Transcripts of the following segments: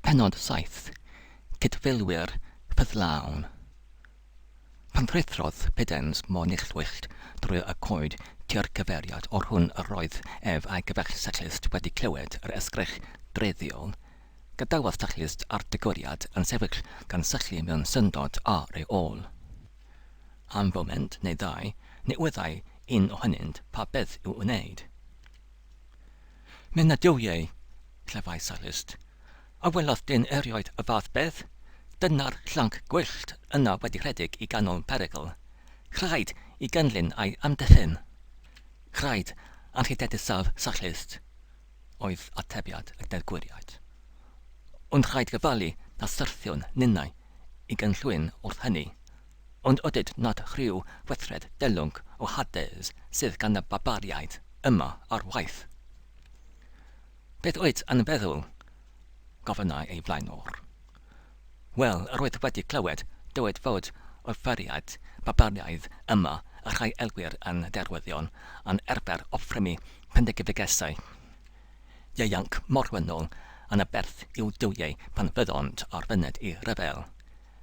Pennod 7. Filwyr ffyddlawn. Pan rhythrodd Pidens mor uchlwyllt drwy y coed tua'r gyferiad o'r hwn yr roedd a'i gyfell sachlist wedi clywed yr esgrech dreddiol, gadawodd sachlist ar digwriad yn sefyll gan syllu mewn syndod ar ei ôl. Am foment neu ddau, newyddai un ohonynt pa beth i'w wneud. Mynd na diwiau, clefai sachlist, a welodd dyn erioed y fath beth. Dyna'r llanc gwyllt yna wedi rhedeg i ganol perygl. Rhaid i gynlun a'i amddiffyn. Rhaid anrhydedusaf sachlist, oedd atebiad y deddgwiriad. Ond rhaid gyfalu na syrthion ninnau i gynllwyn wrth hynny. Ond ydyd nad rhyw weithred delwng o hades sydd gan y barbariaid yma ar waith. Beth oed yn feddwl? Gofynnau ei flaenor. Wel, yr oedd wedi clywed dywed fod o'r ffyriad barbariaidd yma a rhai elwyr yn derwyddion yn erfer offrymu pendigifegesau. Ieuanc morwynol yn y berth i'w diwiau pan fyddont ar fyned i ryfel.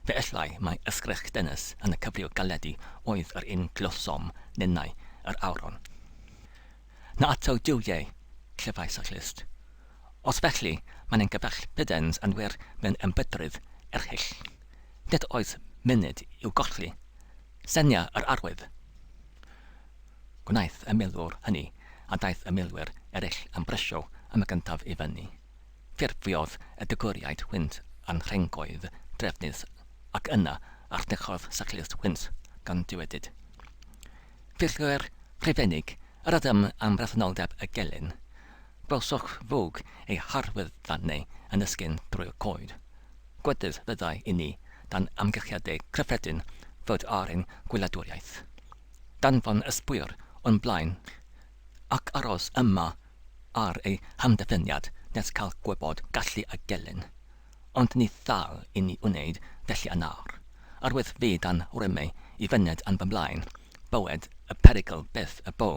Fe ellai mae ysgrech dynys yn y cyfryw galedi oedd yr un glosom ninnau yr awron. Na ato diwiau, clefai sachlist. Os felly, mae'n gyfell Pidens yn wir mewn embydrydd erhyll. Nid oedd munud i'w golli. Senia yr arwydd. Gwnaeth y milwr hynny a daeth y milwyr eraill yn brysio am y gyntaf i fyny. Ffurfiodd y digwriaid hwynt yn rhengoedd drefnydd ac yna arnechodd sachlist hwynt gan diwedyd. Filwyr rhifennig yr adym am bresenoldeb y gelyn. Gwelswch fwg ei harwyddannau yn ysgyn drwy'r coed. Gwledydd fyddai i ni dan amgylchiadau cyffredin fod ar ein gwyladwriaeth. Danfon ysbwyr o'n blaen ac aros yma ar ei hamddiffyniad nes cael gwybod gallu y gelyn. Ond ni ddal i ni wneud felly yn ar. Arwydd fi dan rymau i fyned yn fy mlaen, bywed y perygl beth y bo.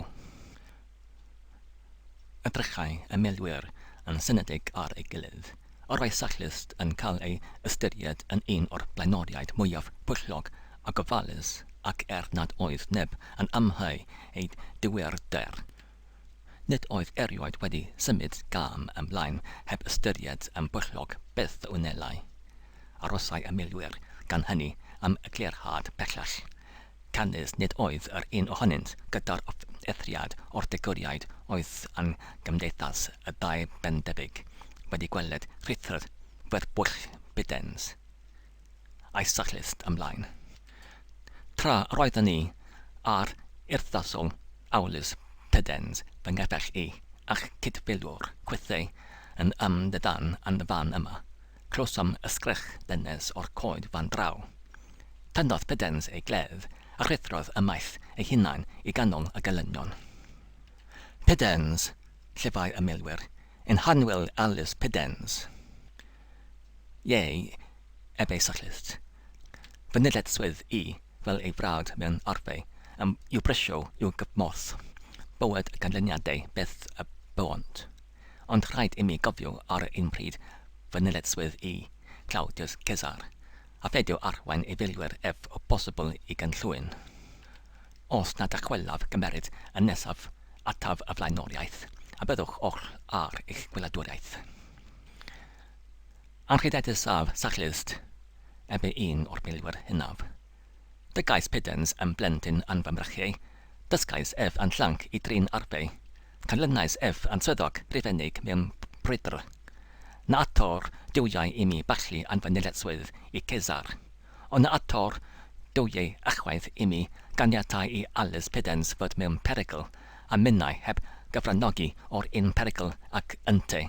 Edrychai y milwyr yn synedig ar ei gilydd. O'r rai sachlist yn cael ei ystyried yn un o'r blaenoriaid mwyaf pwyllog a gofalus ac nad oedd neb yn amhau ei diwyrder. Nid oedd erioed wedi symud gam ymlaen heb ystyried yn pwyllog beth y wnelau. Arosai y milwyr gan hynny am y glirhad pellach. Canys nid oedd yr un ohonynt gyda'r ethriad o'r digwriaid oedd yn gymdeithas y dau bendebyg wedi gweled rhythrodd fyrbwyll Pidens. A'i sachlist ymlaen. Tra roeddwn ni ar urddasol awlus Pidens fy ngeffell i a'ch cydfilwr chwythau yn ymddedan yn y fan yma. Closam ysgrech dynnes o'r coed fan draw. Tynnodd Pidens ei gledd a rhythrodd y maith ei hunain i ganol y gelynion. Pidens, llyfai y milwyr, yn hanwyl alus Pidens. Ie, ebau sachlist. Fy niletswydd i, fel ei frawd mewn arfau, i'w brysio i'w gyfmoth, bywyd y ganlyniadau beth y bywont. Ond rhaid i mi gofio ar un pryd fy niletswydd i, Claudius Caesar, a feidio arwain ei filwyr o bosibl i gynllwyn. Os nad achwelaf gymerid yn nesaf ataf y flaenoriaeth, a byddwch oll ar eich gwyladwriaeth. Anrhydedusaf sachlist, ebau un o'r milwyr hynaf. Dygais Pidens yn blentyn yn fy mrychiau, dysgais yn llanc i drin arfau, canlynnais yn swyddog rifennig mewn brwydr. Na ator diwiau i mi balli yn fy niletswydd i Caesar, ond na ator diwiau achwaith i mi ganiatau i alus Pidens fod mewn perygl a minnau heb gyfrannogi o'r un perygl ac ynte.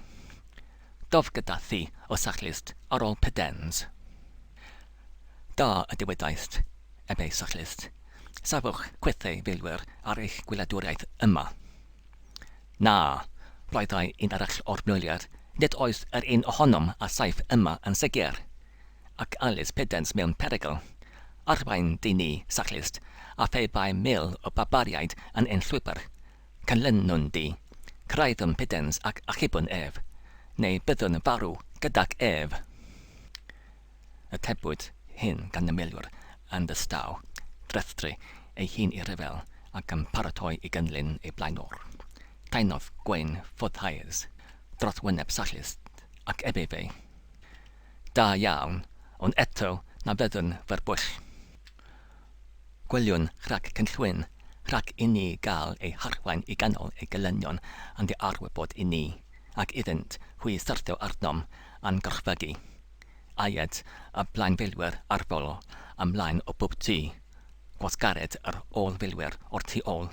Dof gyda thi o sachlist ar ôl Pidens. Da y diwydaist, ebau sachlist, safwch chwythau filwyr ar eich gwyladwriaeth yma. Na, roeddai un arall o'r mwyliad, nid oes yr un ohonom a saith yma yn sicr, ac alus Pidens mewn perygl. Arwain di ni, sachlist, a phe bai mil o barbariaid yn ein llwybr. Canlynnwn di, craiddwn Pidens ac achubwn neu byddwn farw gydag y tebwyd hyn gan y milwyr yn dystaw, drethtre ei hun i ryfel ac yn paratoi i gynlun ei blaenor. Tainodd gwein ffwdhauys, dros wyneb sallust ac ebe fe. Da iawn, ond eto na fyddwn fyrbwyll. Gweliwn rhag cynllwyn, rhag i ni gael ei harwain i ganol ei gelynion yn di arwybod i ni, ac iddynt hwy syrthio arnom yn gorchfygu. Aied y blaenfilwyr arbol ymlaen o bob tŷ, gwasgared yr ôl filwyr o'r tu ôl,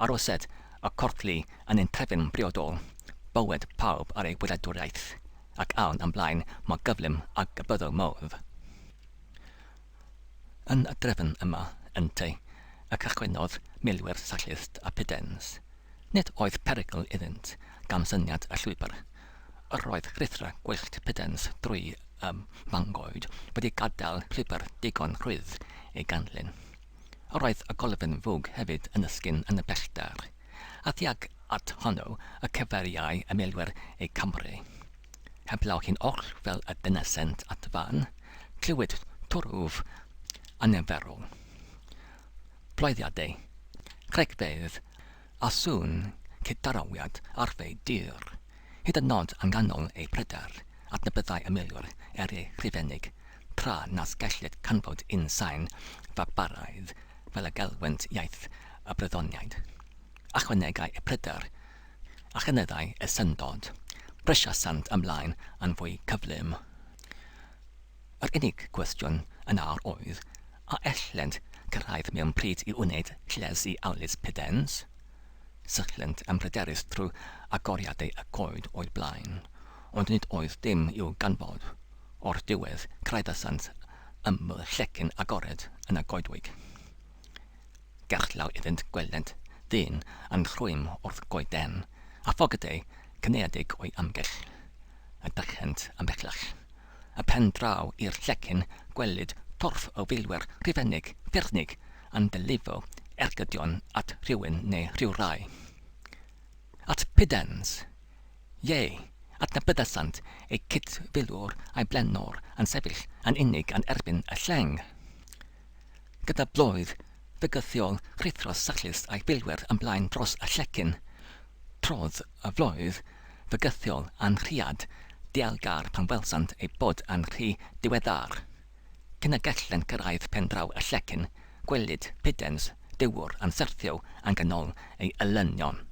arosed y cortlu yn ein trefyn briodol, bywyd pawb ar ei wladwriaeth, ac awn ymlaen mae gyflym ac y byddo modd. Yn y drefn yma, ynte, y cychwynodd milwyr sallust a pidens. Nid oedd perygl iddynt gam syniad y llwybr. Yr oedd rithra gwyllt pidens drwy mangoed wedi gadael llwybr digon rhydd ei ganlyn. Yr oedd y golofyn fwg hefyd yn ysgyn yn y bellter, a ddiag at honno y cyferiau y milwyr ei Cymru. Heblaw hi'n oll fel y dynesent at fan, clywed twrwf aneferol. Bloeddiadau, cregfedd, a sŵn cydarawiad ar fe dir, hyd yn nod yn ganol ei pryder, at na byddai y milwyr ei rhifennig, tra nas gellid canfod unsain fabaraidd fel y gelwynt iaith y bryddoniaid. Achwanegau y pryder, a chynyddau y syndod, brysiasant ymlaen yn fwy cyflym. Yr unig cwestiwn yna oedd, a ellent cyrraedd mewn pryd i wneud lles i awlus pidens? Sychlynt yn pryderus trwy agoriadau y coed o'i blaen, ond nid oedd dim i'w ganfod, o'r diwedd craeddasant ymyl llecyn agored yn y goedwig. Gerllaw iddynt gwelent ddyn yn rhwym wrth goeden, a phogydau cyneadig o'i amgell, a drychent am bellach. Y pen draw i'r llecyn gwelyd torf o filwyr rhifennig ffyrnig yn delifo ergydion at rhywun neu rhyw rai. At pidens, at na bydasant ei cydfilwr a'i blenor yn sefyll yn unig yn erbyn y lleng. Gyda blwydd, fygythiol rhithros sallus a'i filwyr ymlaen dros y llecyn, trodd y flwydd fygythiol yn rhiad dialgar pan welsant ei bod yn rhy diweddar. Cyn y gellen cyrraedd pen draw y llecyn, gwelyd pidens dywr yn syrthio yn ganol ei elynion.